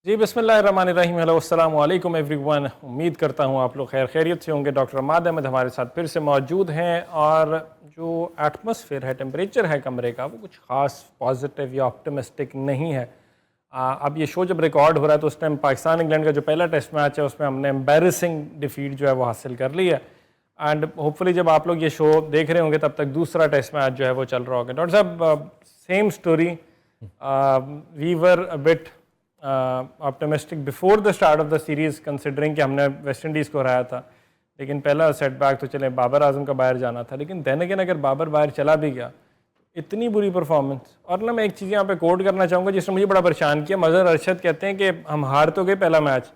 जी बिस्मिल्लाहिर्रहमानिर्रहीम। हेलो अस्सलाम वालेकुम एवरीवन। उम्मीद करता हूँ आप लोग खैर खैरियत से होंगे। डॉक्टर अमाद अहमद हमारे साथ फिर से मौजूद हैं और जो एटमॉस्फेयर है, टेम्परेचर है कमरे का, वो कुछ ख़ास पॉजिटिव या ऑप्टिमिस्टिक नहीं है। अब ये शो जब रिकॉर्ड हो रहा है तो उस टाइम पाकिस्तान इंग्लैंड का जो पहला टेस्ट मैच है उसमें हमने एम्बेरसिंग डिफीट जो है वो हासिल कर ली है। एंड होपफुली जब आप लोग ये शो देख रहे होंगे तब तक दूसरा टेस्ट मैच जो है वो चल रहा होगा। डॉक्टर साहब, same story, we were a bit optimistic before the start of the series considering कि हमने वेस्ट इंडीज़ को हराया था, लेकिन पहला सेटबैक तो चले बाबर आजम का बाहर जाना था, लेकिन देन अगेन अगर बाबर बाहर चला भी गया इतनी बुरी परफॉर्मेंस। और ना मैं एक चीज़ यहाँ पे कोट करना चाहूँगा जिसने मुझे बड़ा परेशान किया। मज़हर अरशद कहते हैं कि हम हार तो गए पहला मैच,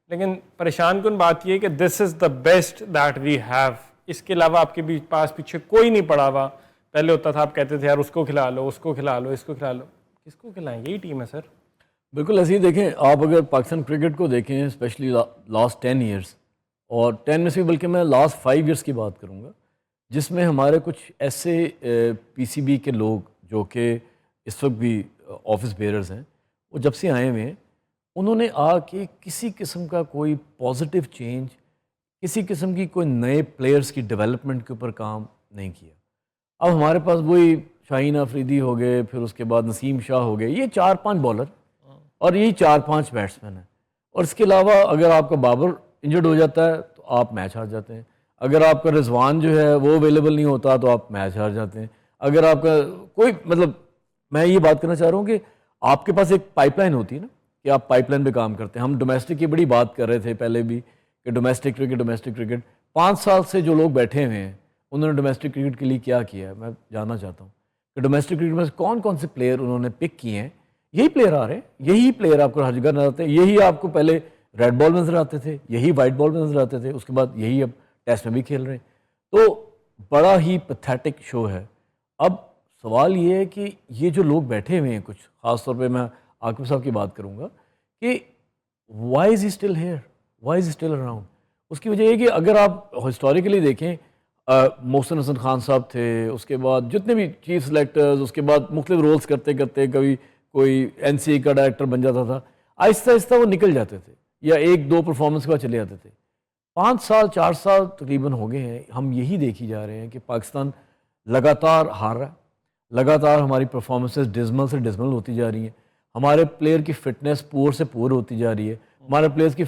लेकिन परेशान कुन बात ये कि this is the best that we have, इसके अलावा आपके पास पीछे कोई नहीं पड़ा हुआ। पहले होता था आप कहते थे यार उसको खिला लो, उसको खिला लो, इसको खिला लो, किसको खिलाएं? यही टीम है सर। बिल्कुल ऐसे ही देखें। आप अगर पाकिस्तान क्रिकेट को देखें, स्पेशली लास्ट 10 ईयर्स, और 10 में से भी बल्कि मैं लास्ट 5 ईयर्स की बात करूंगा, जिसमें हमारे कुछ ऐसे पीसीबी के लोग जो कि इस वक्त भी ऑफिस बेयरर्स हैं, वो जब से आए हुए हैं उन्होंने आके किसी किस्म का कोई पॉजिटिव चेंज, किसी किस्म की कोई नए प्लेयर्स की डेवलपमेंट के ऊपर काम नहीं किया। अब हमारे पास वही शाहीन अफरीदी हो गए, फिर उसके बाद नसीम शाह हो गए, ये 4-5 बॉलर और यही 4-5 बैट्समैन हैं। और इसके अलावा अगर आपका बाबर इंजर्ड हो जाता है तो आप मैच हार जाते हैं। अगर आपका रिजवान जो है वो अवेलेबल नहीं होता तो आप मैच हार जाते हैं। अगर आपका कोई मैं ये बात करना चाह रहा हूँ कि आपके पास एक पाइपलाइन होती है ना, कि आप पाइपलाइन पे काम करते हैं। हम डोमेस्टिक की बड़ी बात कर रहे थे पहले भी कि डोमेस्टिक क्रिकेट 5 साल से जो लोग बैठे हुए हैं उन्होंने डोमेस्टिक क्रिकेट के लिए क्या किया है, मैं जानना चाहता हूँ कि डोमेस्टिक क्रिकेट में कौन कौन से प्लेयर उन्होंने पिक किए हैं। यही प्लेयर आ रहे हैं, यही प्लेयर आपको हर जगह नजर आते हैं। यही आपको पहले रेड बॉल में नजर आते थे, यही वाइट बॉल में नजर आते थे, उसके बाद यही अब टेस्ट में भी खेल रहे हैं। तो बड़ा ही पैथेटिक शो है। अब सवाल ये है कि ये जो लोग बैठे हुए हैं, कुछ खासतौर पे मैं आकिब साहब की बात करूंगा कि why is he still here, why is still around. उसकी वजह यह कि अगर आप हिस्टोरिकली देखें, मोहसिन हसन खान साहब थे, उसके बाद जितने भी चीफ सेलेक्टर्स, उसके बाद मुख्तलिफ रोल्स करते करते कभी कोई एनसीए का डायरेक्टर बन जाता था, आहिस्ता आहिस्ता वो निकल जाते थे या 1-2 परफॉर्मेंस के बाद चले जाते थे। 5 साल 4 साल तकरीबन हो गए हैं, हम यही देखी जा रहे हैं कि पाकिस्तान लगातार हार रहा है, लगातार हमारी परफॉर्मेंसेस डिज़मल से डिज़मल होती जा रही हैं, हमारे प्लेयर की फिटनेस पुअर से पुअर होती जा रही है, हमारे प्लेयर्स की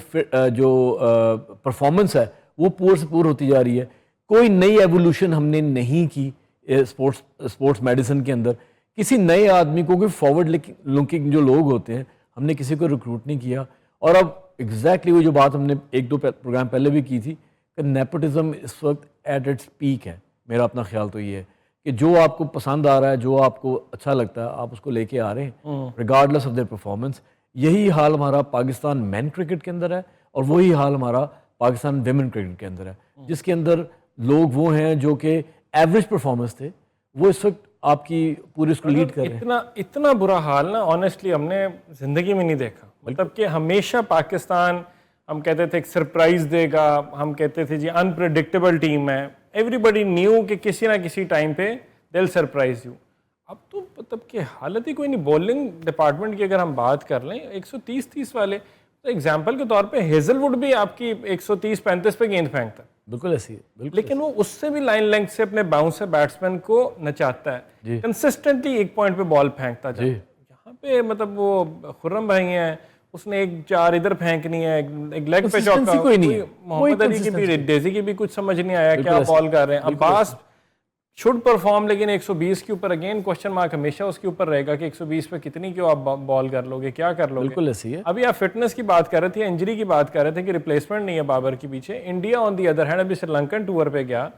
जो परफॉर्मेंस है वो पुअर से पुअर होती जा रही है। कोई नई एवोल्यूशन हमने नहीं की स्पोर्ट्स मेडिसिन के अंदर। किसी नए आदमी को, कोई फॉरवर्ड लुकिंग जो लोग होते हैं, हमने किसी को रिक्रूट नहीं किया। और अब एग्जैक्टली वो जो बात हमने 1-2 प्रोग्राम पहले भी की थी कि नेपोटिज्म इस वक्त एट इट्स पीक है। मेरा अपना ख्याल तो ये है कि जो आपको पसंद आ रहा है, जो आपको अच्छा लगता है, आप उसको लेके आ रहे हैं रिगार्डलेस ऑफ देयर परफॉर्मेंस। यही हाल हमारा पाकिस्तान मैन क्रिकेट के अंदर है और वही हाल हमारा पाकिस्तान विमेन क्रिकेट के अंदर है, जिसके अंदर लोग वो हैं जो कि एवरेज परफॉर्मेंस थे, वो इस वक्त आपकी पूरी उसको लीड कर रहे हैं। इतना बुरा हाल ना ऑनेस्टली हमने ज़िंदगी में नहीं देखा। मतलब कि हमेशा पाकिस्तान, हम कहते थे एक सरप्राइज देगा, हम कहते थे जी अनप्रेडिक्टेबल टीम है, एवरीबडी न्यू कि किसी ना किसी टाइम पे दे विल सरप्राइज यू। अब तो मतलब कि हालत ही कोई नहीं। बॉलिंग डिपार्टमेंट की अगर हम बात कर लें, 130-30 वाले, तो एग्जाम्पल के तौर पे हेजलवुड भी आपकी 130-35 पे गेंद फेंकता है, बिल्कुल ऐसी है, बिल्कुल। लेकिन वो उससे भी लाइन लेंथ से अपने बाउंस से बैट्समैन को नचाता है, कंसिस्टेंटली एक पॉइंट पे बॉल फेंकता जाए। यहाँ पे मतलब वो खुर्रम भाई हैं, उसने एक 4 इधर फेंकनी है, एक लेग पे चौका, कोई नहीं है। मोहम्मद अली की भी, डेजी की भी कुछ समझ नहीं आया क्या बॉल कर रहे हैं। अब्बास शुड परफॉर्म, लेकिन 120 के ऊपर अगेन क्वेश्चन मार्क हमेशा उसके ऊपर रहेगा कि 120 पे कितनी क्यों आप बॉल कर लोगे, क्या कर लोगे। बिल्कुल ऐसी है। अभी आप फिटनेस की बात कर रहे थे, इंजरी की बात कर रहे थे कि रिप्लेसमेंट नहीं है बाबर के पीछे। India on the other hand अभी श्रीलंकन टूर पे गया,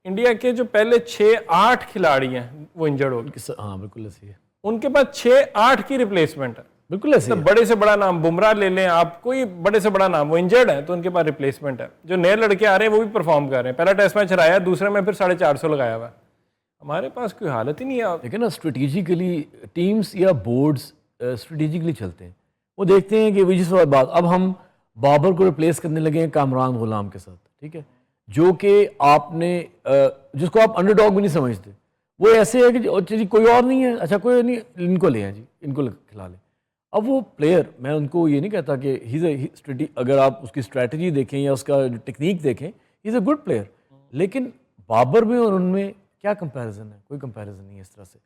इंडिया के जो पहले 6-8 खिलाड़ी हैं वो इंजर्ड हो गए। हाँ बिल्कुल ऐसी है। उनके पास 6-8 की रिप्लेसमेंट है। बिल्कुल ऐसे बड़े से बड़ा नाम बुमराह ले लें आप, कोई बड़े से बड़ा नाम, वो इंजर्ड है तो उनके पास रिप्लेसमेंट है। जो नए लड़के आ रहे हैं वो भी परफॉर्म कर रहे हैं। पहला टेस्ट मैच हराया, दूसरे में फिर 450 लगाया हुआ है। हमारे पास कोई हालत ही नहीं है। लेकिन ना स्ट्रेटेजिकली टीम्स या बोर्ड्स स्ट्रेटेजिकली चलते हैं। वो देखते हैं कि जिस बात, अब हम बाबर को रिप्लेस करने लगे हैं कामरान गुलाम के साथ, ठीक है, जो कि आपने जिसको आप अंडरडॉग भी नहीं समझते। वो ऐसे है कि जी कोई और नहीं है, अच्छा कोई नहीं, इनको ले आए जी, इनको खिला लें। अब वो प्लेयर, मैं उनको ये नहीं कहता कि ही अगर आप उसकी स्ट्रैटेजी देखें या उसका टेक्निक देखें, he is a good player, लेकिन बाबर में और उनमें क्या कंपैरिजन है? कोई कंपैरिजन नहीं है इस तरह से।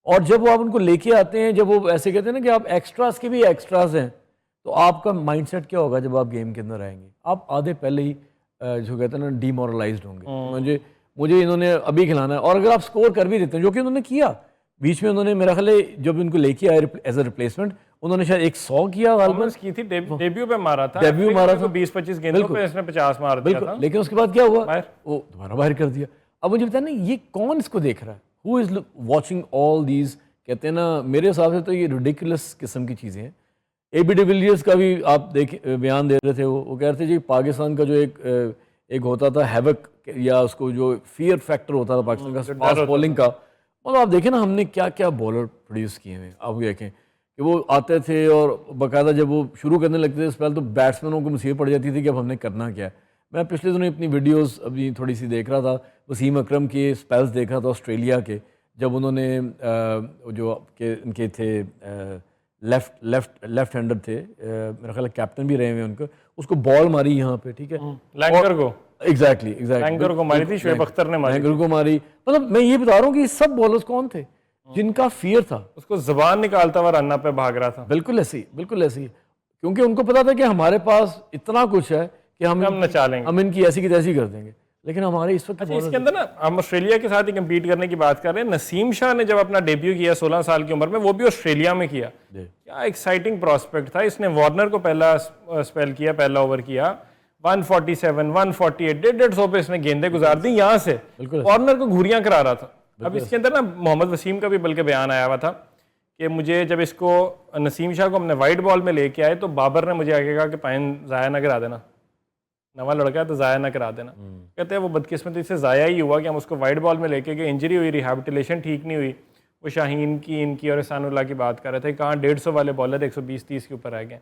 और जब वो आप उनको लेके आते हैं, जब वो ऐसे कहते हैं ना कि आप एक्स्ट्रास के भी एक्स्ट्रास हैं, तो आपका माइंडसेट क्या होगा जब आप गेम के अंदर आएंगे? आप आधे पहले ही जो कहते हैं ना डीमोरलाइज्ड होंगे। मुझे मुझे इन्होंने अभी खिलाना है, और अगर आप स्कोर कर भी देते हैं, जो कि उन्होंने किया बीच में, उन्होंने मेरा ख्याल है जब इनको लेके आए एज अ रिप्लेसमेंट, उन्होंने शायद 100 किया गालबन की थी, डेब्यू पे मारा था, डेब्यू मारा था 20-25 गेंदों पे इसने 50 मार दिया था। लेकिन उसके बाद क्या हुआ, बाहर। वो दोबारा बाहर कर दिया। अब मुझे बताया ना, ये कौन इसको देख रहा है? Who is watching all these? कहते हैं ना, मेरे हिसाब से तो ये रिडिकुलस किस्म की चीज़ें हैं। AB डिविलियर्स का भी आप बयान दे रहे थे, वो कह रहे थे जी पाकिस्तान का जो एक होता था हैवक, या उसको जो फियर फैक्टर होता था पाकिस्तान का फास्ट बॉलिंग का, और आप देखें ना हमने क्या क्या बॉलर प्रोड्यूस किए हैं। आप देखें कि वो आते थे और बाकायदा जब वो शुरू करने लगते थे, पहले तो बैट्समैनों को मुसीबत पड़ जाती थी कि अब हमने करना क्या है। मैं पिछले दिनों अपनी वीडियोस अभी थोड़ी सी देख रहा था, वसीम अकरम के स्पेल्स देख रहा था ऑस्ट्रेलिया के, जब उन्होंने जो इनके थे लेफ्ट हैंडर थे, मेरा ख्याल कैप्टन भी रहे हुए उनको, उसको बॉल मारी यहाँ पे, ठीक है, लैंगर को एग्जैक्टली लैंगर को मारी थी, शोएब अख्तर ने मारी, लैंगर को मारी। मतलब मैं ये बता रहा हूँ कि सब बॉलर्स कौन थे जिनका फियर था, उसको जबान निकालता हुआ रन्ना पे भाग रहा था। बिल्कुल ऐसे ही, बिल्कुल ऐसे ही, क्योंकि उनको पता था कि हमारे पास इतना कुछ है कि हम नचा लेंगे, हम इनकी ऐसी की तैसी कर देंगे। लेकिन हमारे इस वक्त इसके अंदर ना हम ऑस्ट्रेलिया के साथ ही कम्पीट करने की बात कर रहे हैं। नसीम शाह ने जब अपना डेब्यू किया 16 साल की उम्र में, वो भी ऑस्ट्रेलिया में किया, क्या एक्साइटिंग प्रॉस्पेक्ट था। इसने वार्नर को पहला स्पेल किया, पहला ओवर किया, 147, 148, 150 पे इसने गेंदें गुजार दी यहाँ से, वार्नर को घूरियां करा रहा था। अब इसके अंदर ना मोहम्मद वसीम का भी बल्कि बयान आया हुआ था कि मुझे जब इसको नसीम शाह को हमने वाइट बॉल में लेके आए तो बाबर ने मुझे आगे कहा कि पाइन ज़ाया ना करा देना, नवा लड़का है तो ज़ाया ना करा देना। कहते हैं वो बदकिस्मती से ज़ाया ही हुआ कि हम उसको वाइट बॉल में लेके गए, इंजरी हुई, रिहैबिलिटेशन ठीक नहीं हुई। वो शाहीन की, इनकी और एहसानुल्लाह की बात कर रहे थे, कहाँ 150 वाले बॉलर 120-30 के ऊपर आ गए।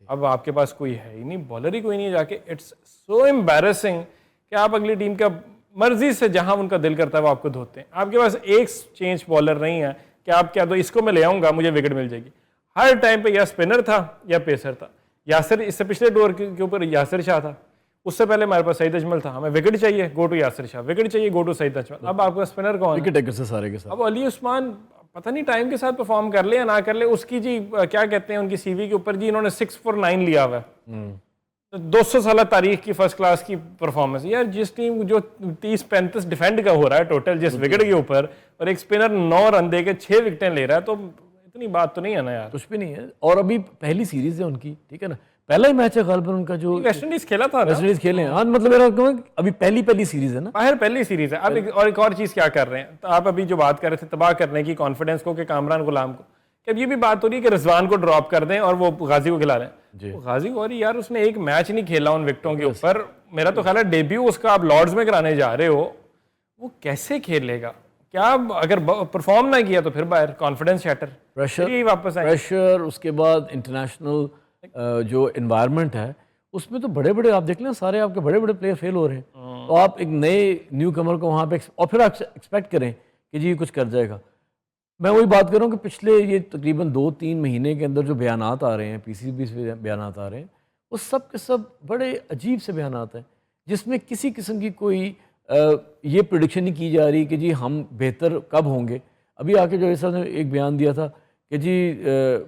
अब आपके पास कोई है ही नहीं, बॉलर ही कोई नहीं है जाके। इट्स सो एम्बैरेसिंग कि आप अगली टीम का मर्जी से जहां उनका दिल करता है वो आपको धोते हैं। आपके पास एक चेंज बॉलर नहीं है कि आप क्या तो इसको मैं ले आऊंगा मुझे विकेट मिल जाएगी। हर टाइम पे या स्पिनर था या पेसर था। यासिर, इससे पिछले दौर के ऊपर यासिर शाह था, उससे पहले हमारे पास सईद अजमल था, हमें विकेट चाहिए go to Yasir Shah, wicket चाहिए गो टू सईद अजमल। अब आपका स्पिनर कौन है? विकेट टेकर से सारे के साथ। अब अली उस्मान पता नहीं टाइम के साथ परफॉर्म कर ले या ना कर ले, उसकी जी क्या कहते हैं उनकी सीवी के ऊपर जी इन्होंने 6 for 9 लिया हुआ है, 200 साल तारीख की फर्स्ट क्लास की परफॉर्मेंस। यार जिस टीम जो 30-35 डिफेंड का हो रहा है टोटल जिस विकेट के ऊपर, और एक स्पिनर 9 रन दे के 6 विकेटें ले रहा है, तो इतनी बात तो नहीं है ना यार। कुछ भी नहीं है। और अभी पहली सीरीज है उनकी, ठीक है ना, पहला ही मैच है गालबन उनका जो वेस्ट इंडीज खेला था, वेस्ट इंडीज खेले हैं। हाँ, मतलब मेरा कहूँ अभी पहली सीरीज है ना, बाहर पहली सीरीज है। अब एक और चीज क्या कर रहे हैं, तो आप अभी जो बात कर रहे थे तबाह करने की कॉन्फिडेंस को कि कामरान गुलाम को, कि अब ये भी बात हो रही है कि रिजवान को ड्रॉप कर दें और वो गाजी को खिला लें। गाजी को, और यार उसने एक मैच नहीं खेला उन विकेटों के ऊपर, मेरा तो ख्याल है डेब्यू उसका आप लॉर्ड्स में कराने जा रहे हो, वो कैसे खेलेगा? क्या अगर परफॉर्म ना किया तो फिर बाहर कॉन्फिडेंस शैटर, प्रेशर वापस आए प्रेशर, उसके बाद इंटरनेशनल जो एनवायरनमेंट है उसमें तो बड़े बड़े आप देख लें, सारे आपके बड़े बड़े प्लेयर फेल हो रहे हैं। तो आप एक नए न्यू कमर को वहाँ पे और फिर आप एक्सपेक्ट करें कि जी कुछ कर जाएगा। मैं वही बात कर रहा हूँ कि पिछले ये तकरीबन 2-3 महीने के अंदर जो बयानात आ रहे हैं, PCB से बयानात आ रहे हैं, वो सब के सब बड़े अजीब से बयानात हैं, जिसमें किसी किस्म की कोई ये प्रेडिक्शन नहीं की जा रही कि जी हम बेहतर कब होंगे। अभी आके जो ऐसा ने एक बयान दिया था कि जी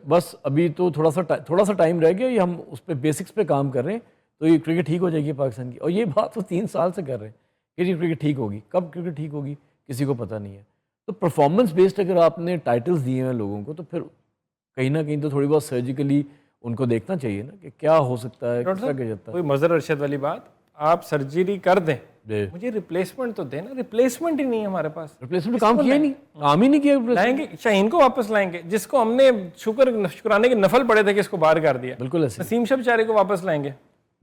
बस अभी तो थोड़ा सा टाइम रह गया, ये हम उस पर बेसिक्स पे काम कर रहे हैं, तो ये क्रिकेट ठीक हो जाएगी पाकिस्तान की। और ये बात वो 3 साल से कर रहे हैं कि जी क्रिकेट ठीक होगी। कब क्रिकेट ठीक होगी किसी को पता नहीं है। तो परफॉर्मेंस बेस्ड अगर आपने टाइटल्स दिए हैं लोगों को, तो फिर कहीं ना कहीं तो थोड़ी बहुत सर्जिकली उनको देखना चाहिए ना कि क्या हो सकता है, क्या किया जाता है। कोई मजर अरशद वाली बात, आप सर्जरी कर दें, मुझे रिप्लेसमेंट तो देना, रिप्लेसमेंट ही नहीं है हमारे पास। रिप्लेसमेंट काम किया ही नहीं, काम ही नहीं किया। लाएंगे शाहीन को वापस लाएंगे, जिसको हमने शुक्राने के नफल पड़े थे कि इसको बाहर कर दिया। बिल्कुल ऐसे। नसीम शाह बेचारे को वापस लाएंगे?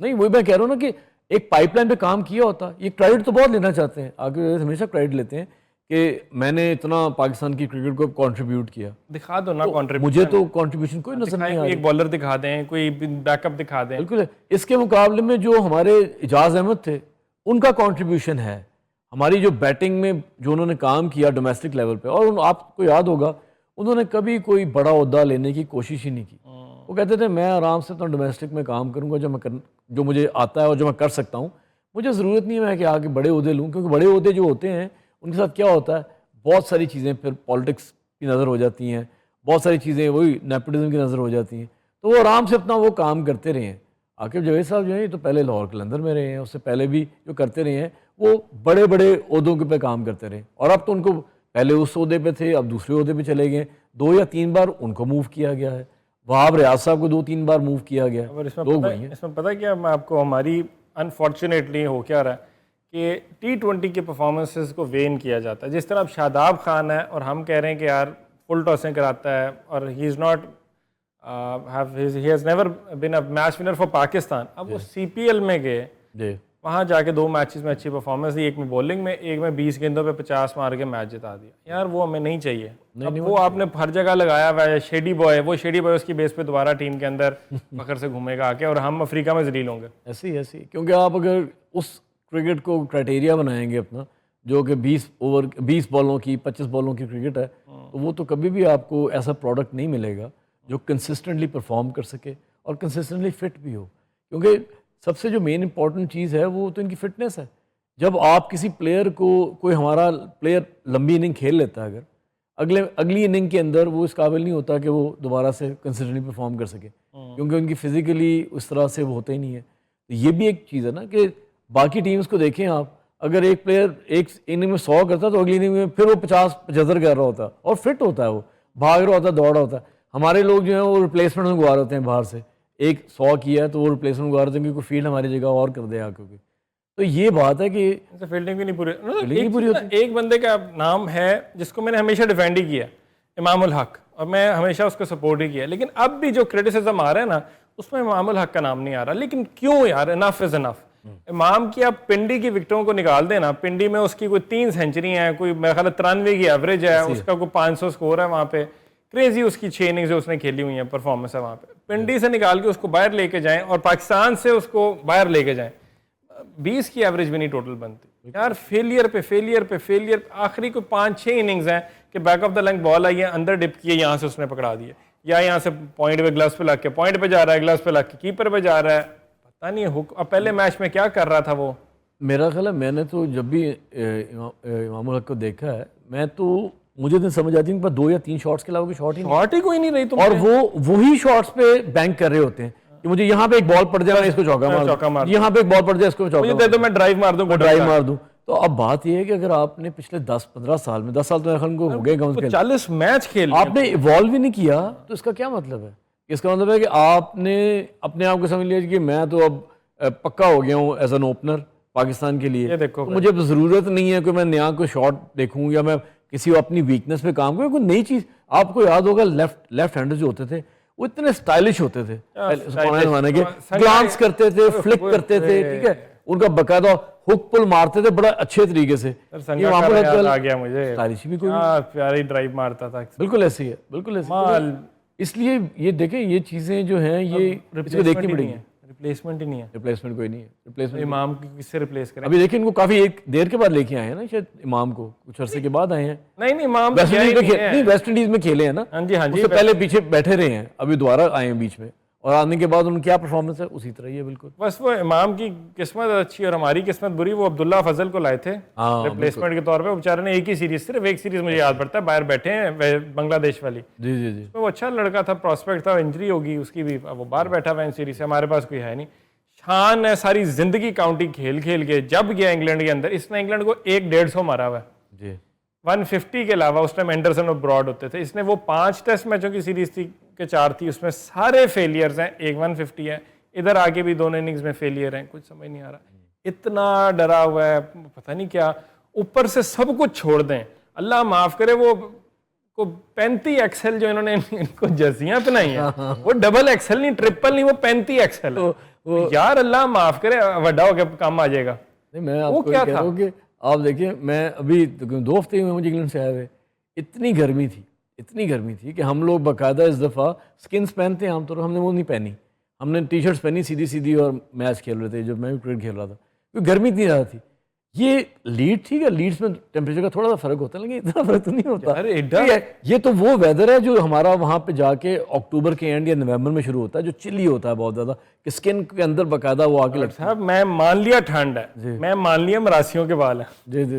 नहीं, वही मैं कह रहा हूँ ना कि एक पाइपलाइन पे काम किया होता। ये क्रेडिट तो बहुत लेना चाहते हैं, आगे हमेशा क्रेडिट लेते हैं कि मैंने इतना पाकिस्तान की क्रिकेट को कंट्रीब्यूट किया। दिखा दो ना कंट्रीब्यूशन। मुझे तो कंट्रीब्यूशन कोई नजर नहीं आया। एक बॉलर दिखा दें, कोई बैकअप दिखा दें। बिल्कुल। इसके मुकाबले में जो हमारे इजाज अहमद थे, उनका कंट्रीब्यूशन है। हमारी जो बैटिंग में जो उन्होंने काम किया डोमेस्टिक लेवल पे, और आपको याद होगा उन्होंने कभी कोई बड़ा ओहदा लेने की कोशिश ही नहीं की। वो कहते थे मैं आराम से तो डोमेस्टिक में काम करूँगा जो मुझे आता है और जो मैं कर सकता हूँ, मुझे ज़रूरत नहीं है मैं कि आगे बड़े ओहदे लूँ, क्योंकि बड़े ओहदे जो होते हैं उनके साथ क्या होता है, बहुत सारी चीज़ें फिर पॉलिटिक्स की नज़र हो जाती हैं, बहुत सारी चीज़ें वही नेपोटिज्म की नज़र हो जाती हैं। तो वो आराम से अपना वो काम करते रहे हैं। आकिब जावेद साहब जो हैं, ये तो पहले लाहौर कलंदर में रहे हैं, उससे पहले भी जो करते रहे हैं वो बड़े बड़े ओहदों के पे काम करते रहे, और अब तो उनको पहले उस ओहदे पे थे, अब दूसरे ओहदे पे चले गए, 2 या 3 बार उनको मूव किया गया है। वहाब रियाज साहब को 2-3 बार मूव किया गया। और लोग वही हैं। इसमें पता क्या, मैं आपको हमारी अनफॉर्चुनेटली हो क्या रहा है कि T20 के परफॉर्मेंसेस को वेन किया जाता है। जिस तरह अब शादाब खान है और हम कह रहे हैं कि यार फुल टॉसें कराता है और he is not he has never been a match winner for Pakistan. अब वो CPL में गए, जी वहाँ जाके 2 मैचेस में अच्छी परफॉर्मेंस दी, एक में बॉलिंग में, एक में 20 गेंदों पे 50 मार के मैच जिता दिया। यार वो हमें नहीं चाहिए। अब वो आपने हर जगह लगाया हुआ है शेडी बॉय, वो शेडी बॉय उसकी बेस पे दोबारा टीम के अंदर फखर से घूमेगा आके और हम अफ्रीका में जलील होंगे। ऐसे ही क्योंकि आप अगर उस क्रिकेट को क्राइटेरिया बनाएंगे अपना, जो कि 20 बॉलों की 25 बॉलों की क्रिकेट है, तो वो तो कभी भी आपको ऐसा प्रोडक्ट नहीं मिलेगा जो कंसिस्टेंटली परफॉर्म कर सके और कंसिस्टेंटली फिट भी हो। क्योंकि सबसे जो मेन इंपॉर्टेंट चीज़ है वो तो इनकी फिटनेस है। जब आप किसी प्लेयर को, कोई हमारा प्लेयर लंबी इनिंग खेल लेता है, अगर अगली इनिंग के अंदर वो इस काबिल नहीं होता कि वो दोबारा से कंसिस्टेंटली परफॉर्म कर सके, क्योंकि उनकी फिजिकली उस तरह से वो होता ही नहीं है। तो ये भी एक चीज़ है ना कि बाकी टीम्स को देखें आप, अगर एक प्लेयर एक इनिंग में 100 करता है तो अगली इनिंग में फिर वो 50-75 कर रहा होता है और फिट होता है, वो भाग रहा होता है, दौड़ रहा होता है। हमारे लोग जो हैं वो रिप्लेसमेंट में गुआ होते हैं, बाहर से एक 100 किया है तो वो रिप्लेसमेंट गुआ रहे हैं क्योंकि फील्ड हमारी जगह और कर दे क्योंकि। तो ये बात है कि फील्डिंग भी नहीं पूरी, नहीं पूरी होती। एक बंदे का नाम है जिसको मैंने हमेशा डिफेंड ही किया, इमामुल हक, और मैं हमेशा उसको सपोर्ट ही किया, लेकिन अब भी जो क्रिटिसिज्म आ रहा है ना उसमें इमामुल हक का नाम नहीं आ रहा। लेकिन क्यों यार, इनफ इज इनफ। इमाम की आप पिंडी की विकेटों को निकाल देना, पिंडी में उसकी कोई 3 सेंचुरी है, कोई मेरे ख्याल 93 की एवरेज है, उसका कोई 500 स्कोर है वहाँ पे, क्रेजी उसकी 6 इनिंग्स जो उसने खेली हुई है, परफॉर्मेंस है वहाँ पे। पिंडी से निकाल के उसको बाहर लेके जाएं और पाकिस्तान से उसको बाहर लेके जाएं, 20 की एवरेज भी नहीं टोटल बनती यार। फेलियर पे फेलियर पे फेलियर। आखिरी कोई 5-6 इनिंग्स हैं कि back of the leg ball आई है, अंदर डिप किए, यहाँ से उसने पकड़ा दिया, या यहाँ से पॉइंट पे ग्लव्स पे लग के पॉइंट पे जा रहा है, ग्लव्स पे लग के कीपर पे जा रहा है, पता नहीं हुक। अब पहले मैच में क्या कर रहा था वो। मेरा ख्याल है मैंने तो जब भी इमामुल हक को देखा है, मैं तो मुझे तो समझ आती है कि 2 या 3 शॉट्स के अलावा कोई शॉट ही कोई नहीं रही तुम, और वो वही शॉट्स पे बैंक कर रहे होते हैं कि मुझे यहाँ पे एक बॉल पड़ जाए, इसको चौका मार, यहाँ पे एक बॉल पड़ जाए, इसको चौका मुझे दे दो, मैं ड्राइव मार दूं। तो अब बात यह है कि अगर आपने पिछले 10-15 साल में, 10 साल तो को हो गए, 40 मैच खेल आपने इवॉल्व ही नहीं किया, तो इसका क्या मतलब है? इसका मतलब है कि आपने अपने आप को समझ लिया कि मैं तो अब पक्का हो गया हूँ एज एन ओपनर पाकिस्तान के लिए, देखो तो मुझे ज़रूरत नहीं है कि मैं नया कोई शॉट देखूँ या मैं किसी अपनी वीकनेस पे काम करूँ। कोई नई चीज़, आपको याद होगा लेफ्ट हैंडर जो होते थे वो इतने स्टाइलिश होते थे, जमाने के ग्लांस करते थे, फ्लिक करते थे, ठीक है, उनका बकायदा हुक पुल मारते थे बड़ा अच्छे तरीके से। ये आ गया मुझे, स्टाइलिश भी कोई प्यारी ड्राइव मारता था, बिल्कुल ऐसी है, बिल्कुल ऐसी। इसलिए ये देखें, ये चीज़ें जो हैं ये इसको देखनी पड़ेगी। रिप्लेसमेंट ही नहीं है, रिप्लेसमेंट कोई नहीं है। रिप्लेसमेंट इमाम की किससे रिप्लेस करें? अभी देखिए इनको काफी एक देर के बाद लेके आए हैं ना, शायद इमाम को कुछ अरसे के बाद आए हैं। नहीं इमाम वेस्ट इंडीज में खेले हैं ना, हाँ जी, उससे पहले पीछे बैठे रहे हैं, अभी दोबारा आए हैं बीच में, और आने के बाद उनकी क्या परफॉर्मेंस है उसी तरह ही है बिल्कुल। बस वो इमाम की किस्मत अच्छी और हमारी किस्मत बुरी। वो अब्दुल्ला फजल को लाए थे रिप्लेसमेंट के तौर पे, बेचारे ने एक ही सीरीज, सिर्फ एक सीरीज मुझे याद पड़ता है, बाहर बैठे हैं बांग्लादेश वाली। जी जी जी, वो अच्छा लड़का था, प्रोस्पेक्ट था, इंजरी होगी उसकी भी, वो बाहर बैठा हुआ है सीरीज से, हमारे पास कोई है नहीं। शान है, सारी जिंदगी काउंटी खेल खेल के जब गया इंग्लैंड के अंदर, इसने इंग्लैंड को 150 मारा हुआ है जी, 150 के अलावा। उस टाइम एंडरसन और ब्रॉड होते थे। इसने वो 5 टेस्ट मैचों की सीरीज थी के 4 थी, उसमें सारे फेलियर्स हैं, एक 150 है, इधर आगे भी दोनों इनिंग्स में फेलियर हैं, कुछ समझ नहीं आ रहा, इतना डरा हुआ है, पता नहीं क्या। ऊपर से सब कुछ छोड़ दें, अल्लाह माफ करे, वो को 35 एक्सएल जो इन्होंने इनको जर्सियां पहनाई हैं, वो डबल एक्सएल नहीं, ट्रिपल नहीं, वो 35 एक्सएल है। यार अल्लाह माफ करे, वड्डा होकर काम आ जाएगा। नहीं, मैं आपको क्या कह रहा हूँ कि आप देखिए, मैं अभी 2 हफ्ते हुए मुझे इंग्लैंड से आए हुए, इतनी गर्मी थी कि हम लोग बाकायदा इस दफ़ा स्किन्स पहनते हैं आमतौर पर, हमने वो नहीं पहनी, हमने टी शर्ट्स पहनी सीधी सीधी और मैच खेल रहे थे, जब मैं भी क्रिकेट खेल रहा था, क्योंकि गर्मी इतनी ज़्यादा थी। ये लीड ठीक है, लीड्स में टेम्परेचर का थोड़ा सा फर्क होता है, लेकिन इतना फर्क तो नहीं होता। यार, एडा- ठीक है, ये तो वो वेदर है जो हमारा वहाँ पे जाके अक्टूबर के एंड या नवंबर में शुरू होता है, जो चिली होता है बहुत ज़्यादा, कि स्किन के अंदर बाकायदा वो आके लगता साहब मैं मान लिया ठंड है, मैं मान लिया मरासियों के बाल है। है। जी जी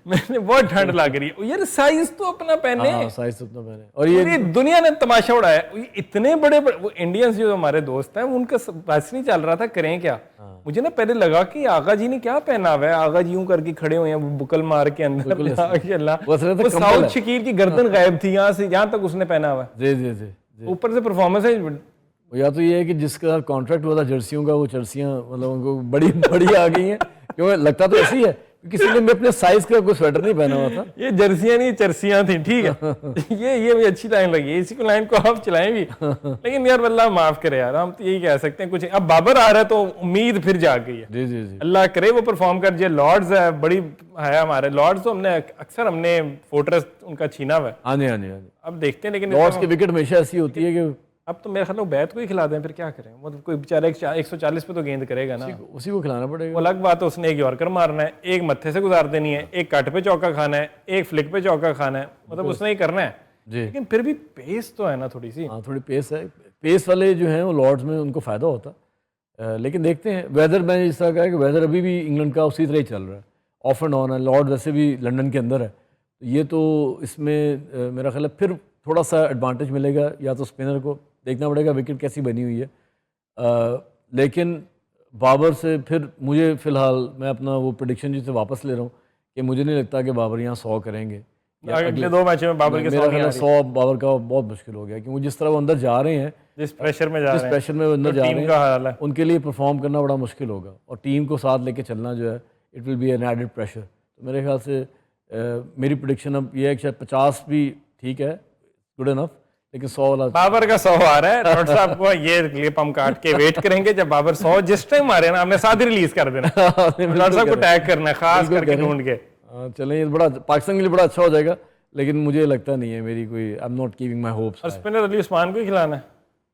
मैंने बहुत ठंड लग रही है यार, साइज तो अपना पहने। हाँ, साइज उतना मैंने, और ये पूरी दुनिया ने तमाशा उड़ाया, ये इतने बड़े वो इंडियंस जो हमारे दोस्त हैं, उनका बस नहीं चल रहा था, करें क्या। मुझे ना पहले लगा कि आगा जी ने क्या पहना हुआ है, आगा जी यूं करके खड़े हुए हैं, वो बुकल मार के अंदर माशाल्लाह। वो असलियत में वो कंबल साउथ है। शकील की गर्दन गायब थी, यहाँ से यहाँ तक उसने पहना हुआ है। जी जी जी जी। ऊपर से परफॉर्मेंस है। वो या तो ये है कि जिसका कॉन्ट्रैक्ट हुआ था जर्सियों का, वो जर्सियाँ मतलब उनको बड़ी बड़ी आ गई हैं, क्योंकि लगता तो ऐसी है, किसी ने भी अपने साइज का कोई स्वेटर नहीं पहना हुआ था। ये जर्सियां नहीं चर्सियां थी, ठीक है। ये भी अच्छी लाइन लगी, इसी को लाइन को आप चलाएं भी। लेकिन यार अल्लाह माफ करे यार, हम तो यही कह सकते हैं। कुछ अब बाबर आ रहा है तो उम्मीद फिर जाग गई है। जी जी जी। अल्लाह करे वो परफॉर्म कर जाए। लॉर्ड्स है, बड़ी है हमारे लॉर्ड्स, तो हमने अक्सर हमने फोर्ट्रेस उनका छीना हुआ है। हाँ जी हाँ जी हाँ जी। अब देखते हैं, लेकिन लॉर्ड्स की विकेट हमेशा ऐसी होती है कि अब तो मेरे ख्याल में बैट को ही खिला दें, फिर क्या करें। मतलब कोई बेचारा 140 पे तो गेंद करेगा ना, उसी को खिलाना पड़ेगा। वो अलग बात है। उसने एक यॉर्कर मारना है, एक मत्थे से गुजार देनी है, एक कट पे चौका खाना है, एक फ्लिक पे चौका खाना है, मतलब उसने ही करना है। जी लेकिन फिर भी पेस तो है ना थोड़ी सी। हाँ, थोड़ी पेस है। पेस वाले जो हैं वो लॉर्ड्स में उनको फ़ायदा होता है। लेकिन देखते हैं, वेदर मैंने जिस तरह कहा कि वेदर अभी भी इंग्लैंड का उसी तरह ही चल रहा है, ऑफ एंड ऑन है। लॉर्ड वैसे भी लंदन के अंदर है, तो ये तो इसमें मेरा ख्याल है फिर थोड़ा सा एडवांटेज मिलेगा। या तो स्पिनर को देखना पड़ेगा विकेट कैसी बनी हुई है, लेकिन बाबर से फिर मुझे फ़िलहाल मैं अपना वो प्रेडिक्शन जिसे वापस ले रहा हूँ कि मुझे नहीं लगता कि बाबर यहाँ 100 करेंगे। अगले 2 मैचों में बाबर के मेरा ख्याल है 100 बाबर का बहुत मुश्किल हो गया, क्योंकि जिस तरह वो अंदर जा रहे हैं, जिस प्रेशर में जा जिस रहे हैं, प्रेशर में वो अंदर जा रहे टीम का हाल है। हैं, उनके लिए परफॉर्म करना बड़ा मुश्किल होगा, और टीम को साथ लेके चलना जो है, it will be an added pressure. तो मेरे ख्याल से मेरी प्रेडिक्शन अब ये है कि शायद 50 भी ठीक है, गुड इनफ, लेकिन 100 वाला बाबर का 100 आ रहा है। डॉक्टर साहब को ये क्लिप हम काट के वेट करेंगे, जब बाबर 100 जिस टाइम मारे ना, हमने साथ ही रिलीज कर देना। डॉक्टर साहब को टैग करना है खास करके ढूंढ के। चलें, ये बड़ा पाकिस्तान के लिए बड़ा अच्छा हो जाएगा, लेकिन मुझे लगता नहीं है, मेरी कोई, I am not keeping my hopes. और स्पिनर अली उस्मान को ही खिलाना है,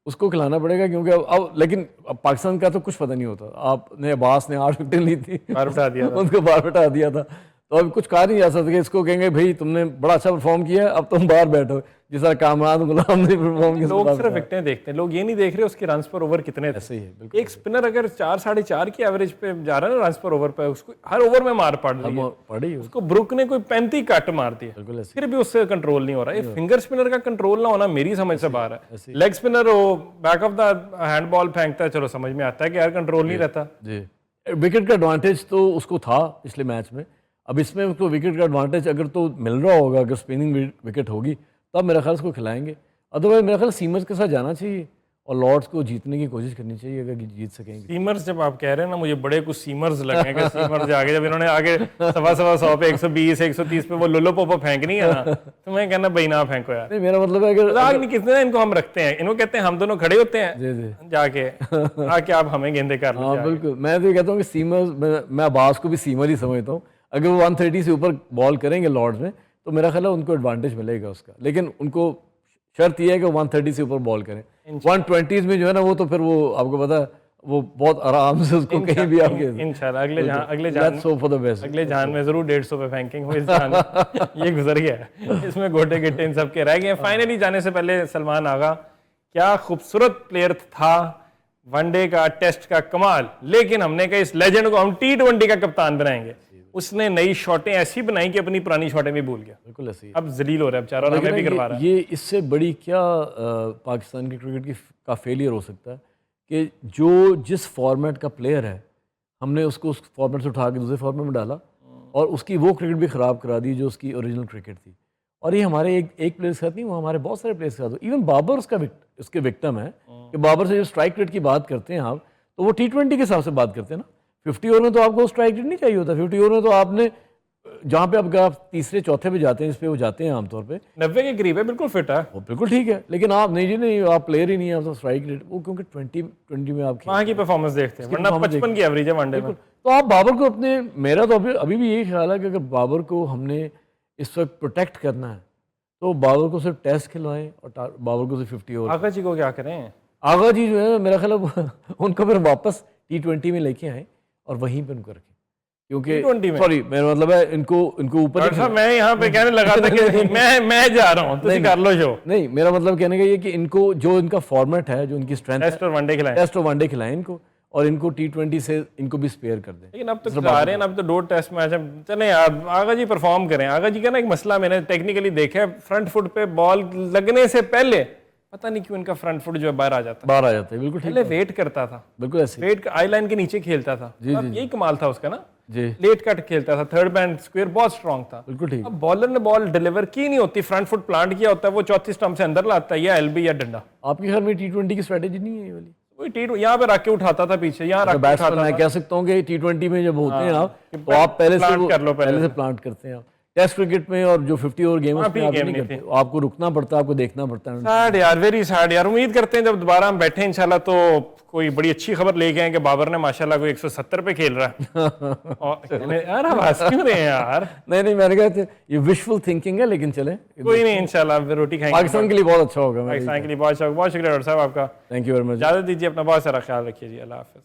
उसको खिलाना पड़ेगा, क्योंकि अब लेकिन अब पाकिस्तान का तो कुछ पता नहीं होता। आपने अब्बास ने 8 विकेट ली थी, बाहर बिठा दिया था। उनको बाहर बैठा दिया था, तो अब कुछ कहा नहीं जा सकता कि इसको कहेंगे भाई तुमने बड़ा अच्छा परफॉर्म किया, अब तुम बाहर बैठो, जिस तरह कामरान गुलाम ने परफॉर्म किया। लोग सिर्फ विकेटें देखते हैं, लोग ये नहीं देख रहे उसके रन पर ओवर कितने थे। ऐसे ही है, बिल्कुल। एक स्पिनर अगर 4 साढ़े 4 की एवरेज पे जा रहा है ना रन पर ओवर पे, उसको हर ओवर में मार पड़ रही है। पड़ी उसको ब्रुक ने कोई 35 कट मार दिया, बिल्कुल ऐसे। फिर भी उससे कंट्रोल नहीं हो रहा। ये फिंगर स्पिनर का कंट्रोल ना होना मेरी समझ से बाहर है। लेग स्पिनर हो, back of the hand ball फेंकता है, चलो समझ में आता है कि यार कंट्रोल नहीं रहता। जी, विकेट का एडवांटेज तो उसको था पिछले मैच में, अब इसमें उसको विकेट का एडवांटेज अगर तो मिल रहा होगा, अगर स्पिनिंग विकेट होगी तब मेरा ख्याल उसको खिलाएंगे। अदरवाइज मेरा ख्याल सीमर्स के साथ जाना चाहिए और लॉर्ड्स को जीतने की कोशिश करनी चाहिए, अगर जीत सकेंगे। सीमर्स जब आप कह रहे हैं ना, मुझे बड़े कुछ सीमर्स लगेंगे। सीमर्स आगे जब इन्होंने आगे 100 पे 120 130 पे वो लोलो पोपो फेंकनी है ना, तो मैं कहना भाई ना फेंको यार। नहीं, मेरा मतलब है अगर आग नहीं किसने इनको हम रखते हैं, इनको कहते हैं हम दोनों खड़े होते हैं जी जी जाके आके आप हमें गेंदे कर लो हाँ जाके। बिल्कुल, मैं तो ये कहता हूँ कि सीमर, मैं अब्बास को भी सीमर ही समझता हूँ। अगर वो 130 से ऊपर बॉल करेंगे लॉर्ड्स में, तो मेरा ख्याल है उनको एडवांटेज मिलेगा उसका, लेकिन उनको शर्त यह है कि 130 से ऊपर बॉल करें। 120 में जो है ना, वो तो फिर वो आपको पता है, वो बहुत आराम से उसको कहीं भी आगे। इंशाल्लाह अगले Let's hope for the best। अगले जान में जरूर 150 पे फेंकेंगे। इस जान ये गुजर गया है, इसमें गोटे गिट्टे इन सब के रह गए। फाइनली जाने से पहले सलमान आगा, क्या खूबसूरत प्लेयर था, वनडे का टेस्ट का कमाल, लेकिन हमने कहा इस लेजेंड को हम T20 का कप्तान बनाएंगे। उसने नई शॉटें ऐसी बनाई कि अपनी पुरानी शॉटें भी भूल गया। बिल्कुल ऐसे ही। अब जलील हो रहा है बेचारा, और हमें भी करवा रहा है। ये इससे बड़ी क्या पाकिस्तान की क्रिकेट का फेलियर हो सकता है कि जो जिस फॉर्मेट का प्लेयर है, हमने उसको उस फॉर्मेट से उठा के दूसरे फॉर्मेट में डाला और उसकी वो क्रिकेट भी ख़राब करा दी जो उसकी ओरिजिनल क्रिकेट थी। और ये हमारे एक प्लेयर के साथ नहीं, वो हमारे बहुत सारे प्लेयर्स के साथ। इवन बाबर उसके विक्टिम है कि बाबर से जो स्ट्राइक रेट की बात करते हैं आप, तो वो T20 के हिसाब से बात करते हैं ना। 50 ओवर में तो आपको स्ट्राइक रेट नहीं चाहिए होता। 50 ओवर में तो आपने जहाँ पे आप तीसरे चौथे पे जाते हैं, इस पे वो जाते हैं आमतौर पे 90 के करीब है, बिल्कुल फिट है वो, बिल्कुल ठीक है। लेकिन आप नहीं जी, नहीं आप प्लेयर ही नहीं है, आप तो स्ट्राइक रेट वो, क्योंकि 20 में आप वहाँ की परफॉर्मेंस देखते हैं, वरना 55 की एवरेज है वनडे में। तो आप बाबर को अपने, मेरा तो अभी भी यही ख्याल है कि अगर बाबर को हमने इस वक्त प्रोटेक्ट करना है तो बाबर को सिर्फ टेस्ट खिलवाएं और बाबर को सिर्फ 50 ओवर। आगा जी को क्या करें? आगा जी जो है मेरा ख्याल है उनको फिर वापस T20 में लेके आए और वहीं पर उनको रखें, क्योंकि T20 में? सॉरी मेरा मतलब है इनको ऊपर डॉक्टर साहब मैं यहाँ पे कहने लगा था कि मैं जा रहा हूँ, तुम कर लो शो। नहीं, मेरा मतलब कहने का ये कि इनको जो इनका फॉर्मेट है, जो इनकी स्ट्रेंथ है, टेस्ट और वनडे खिलाएं। टेस्ट और वनडे खिलाएं इनको, और इनको T20 से इनको भी स्पेयर कर दें। लेकिन अब तो खिला रहे हैं, अब तो 2 टेस्ट मैच है। चलें यार, आगा जी परफॉर्म करें। आगा जी का ना एक मसला मैंने टेक्निकली देखा है, फ्रंट फुट पे बॉल लगने से पहले पता नहीं क्यों इनका फ्रंट फुट जो है बाहर आ जाता है। बाहर आ जाते हैं, बिल्कुल ठीक, पहले वेट करता था, बिल्कुल ऐसे वेट आई लाइन के नीचे खेलता था। अब यही कमाल था उसका ना, जी, लेट कट खेलता था, थर्ड बैंड स्क्वायर बहुत स्ट्रांग था। बिल्कुल ठीक। अब बॉलर ने बॉल डिलीवर की नहीं होती, फ्रंट फुट प्लांट किया होता है, वो चौथी स्टंप से अंदर लाता है, या एलबी या डंडा। आपके घर में T20 की स्ट्रेटेजी नहीं है ये वाली? वही टी यहाँ पे रख के उठाता था पीछे, यहाँ रख के बैट्समैन उठाता मैं था। कह सकता हूँ कि T20 में जब होते हैं आप, कि तो आप पहले से plant कर लो पहले से प्लांट करते हैं आप। टेस्ट क्रिकेट में और जो 50 ओवर गेम है उसमें आप नहीं करते, आपको रुकना पड़ता है, आपको देखना पड़ता है। सैड यार, वेरी सैड यार। उम्मीद करते हैं जब दोबारा हम बैठे इंशाल्लाह तो कोई बड़ी अच्छी खबर लेके आए कि बाबर ने माशाल्लाह कोई 170 पे खेल रहा है। और यार आप हंस क्यों रहे हैं यार? नहीं, मैंने कहा ये विशफुल थिंकिंग है, लेकिन चले, कोई नहीं, इंशाल्लाह रोटी खाएंगे। पाकिस्तान के लिए बहुत अच्छा होगा। पाकिस्तान के लिए बहुत शुक्रिया डॉक्टर साहब आपका। Thank you very much. इजाजत दीजिए, अपना बहुत सारा ख्याल रखिए जी, अल्लाह हाफिज़।